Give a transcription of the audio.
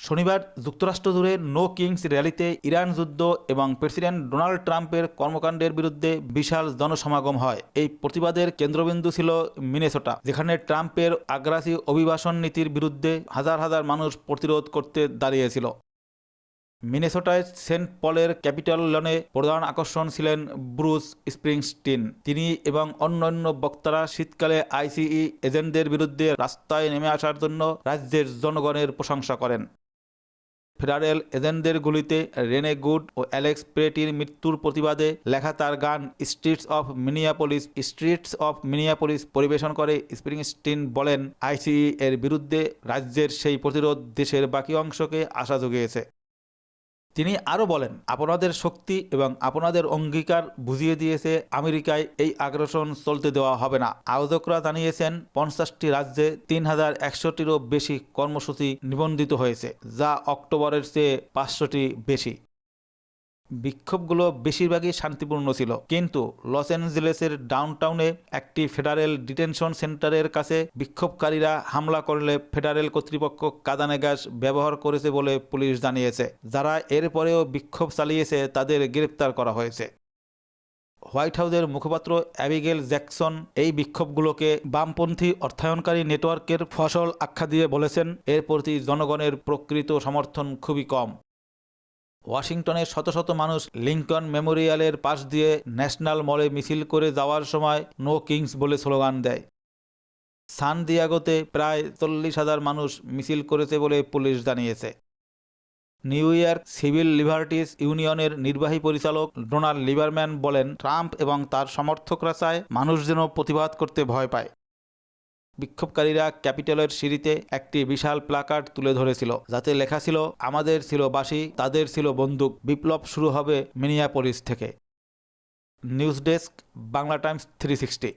শনিবার যুক্তরাষ্ট্র জুড়ে নো কিংস র্যালিতে ইরান যুদ্ধ এবং প্রেসিডেন্ট ডোনাল্ড ট্রাম্পের কর্মকাণ্ডের বিরুদ্ধে বিশাল জনসমাগম হয়। এই প্রতিবাদের কেন্দ্রবিন্দু ছিল মিনেসোটা, যেখানে ট্রাম্পের আগ্রাসী অভিবাসন নীতির বিরুদ্ধে হাজার হাজার মানুষ প্রতিরোধ করতে দাঁড়িয়েছিল। মিনেসোটায় সেন্ট পলের ক্যাপিটল লনে প্রধান আকর্ষণ ছিলেন ব্রুস স্প্রিংস্টিন। তিনি এবং অন্যান্য বক্তারা শীতকালে আইসিই এজেন্টদের বিরুদ্ধে রাস্তায় নেমে আসার জন্য রাজ্যের জনগণের প্রশংসা করেন। ফেডারেল এজেন্টদের গুলিতে রেনে গুড ও অ্যালেক্স প্রেটির মৃত্যুর প্রতিবাদে লেখা তার গান স্ট্রিটস অফ মিনিয়াপলিস পরিবেশন করে স্প্রিংস্টিন বলেন, আইসিই এর বিরুদ্ধে রাজ্যের সেই প্রতিরোধ দেশের বাকি অংশকে আশা জুগিয়েছে। তিনি আরও বলেন, আপনাদের শক্তি এবং আপনাদের অঙ্গীকার বুঝিয়ে দিয়েছে আমেরিকায় এই আগ্রাসন চলতে দেওয়া হবে না। আয়োজকরা জানিয়েছেন 50টি রাজ্যে 3100টিরও বেশি কর্মসূচি নিবন্ধিত হয়েছে, যা অক্টোবরের চেয়ে 500টি বেশি। বিক্ষোভগুলো বেশিরভাগই শান্তিপূর্ণ ছিল, কিন্তু লস অ্যাঞ্জেলেসের ডাউনটাউনে একটি ফেডারেল ডিটেনশন সেন্টারের কাছে বিক্ষোভকারীরা হামলা করলে ফেডারেল কর্তৃপক্ষ কাঁদানে গ্যাস ব্যবহার করেছে বলে পুলিশ জানিয়েছে। যারা এরপরেও বিক্ষোভ চালিয়েছে তাদের গ্রেপ্তার করা হয়েছে। হোয়াইট হাউসের মুখপাত্র অ্যাবিগেল জ্যাকসন এই বিক্ষোভগুলোকে বামপন্থী অর্থায়নকারী নেটওয়ার্কের ফসল আখ্যা দিয়ে বলেছেন, এর প্রতি জনগণের প্রকৃত সমর্থন খুবই কম। ওয়াশিংটনের শত শত মানুষ লিঙ্কন মেমোরিয়ালের পাশ দিয়ে ন্যাশনাল মলে মিছিল করে যাওয়ার সময় নো কিংস বলে স্লোগান দেয়। সান দিয়াগোতে প্রায় 40,000 মানুষ মিছিল করেছে বলে পুলিশ জানিয়েছে। নিউ ইয়র্ক সিভিল লিবার্টিস ইউনিয়নের নির্বাহী পরিচালক ডোনাল্ড লিবারম্যান বলেন, ট্রাম্প এবং তার সমর্থকরা চায় মানুষ যেন প্রতিবাদ করতে ভয় পায়। বিক্ষোভকারীরা ক্যাপিটলের সিঁড়িতে একটি বিশাল প্ল্যাকার্ড তুলে ধরেছিল, যাতে লেখা ছিল, আমাদের ছিল বাঁশি, তাদের ছিল বন্দুক, বিপ্লব শুরু হবে মিনিয়াপলিস থেকে। News desk, Bangla Times 360।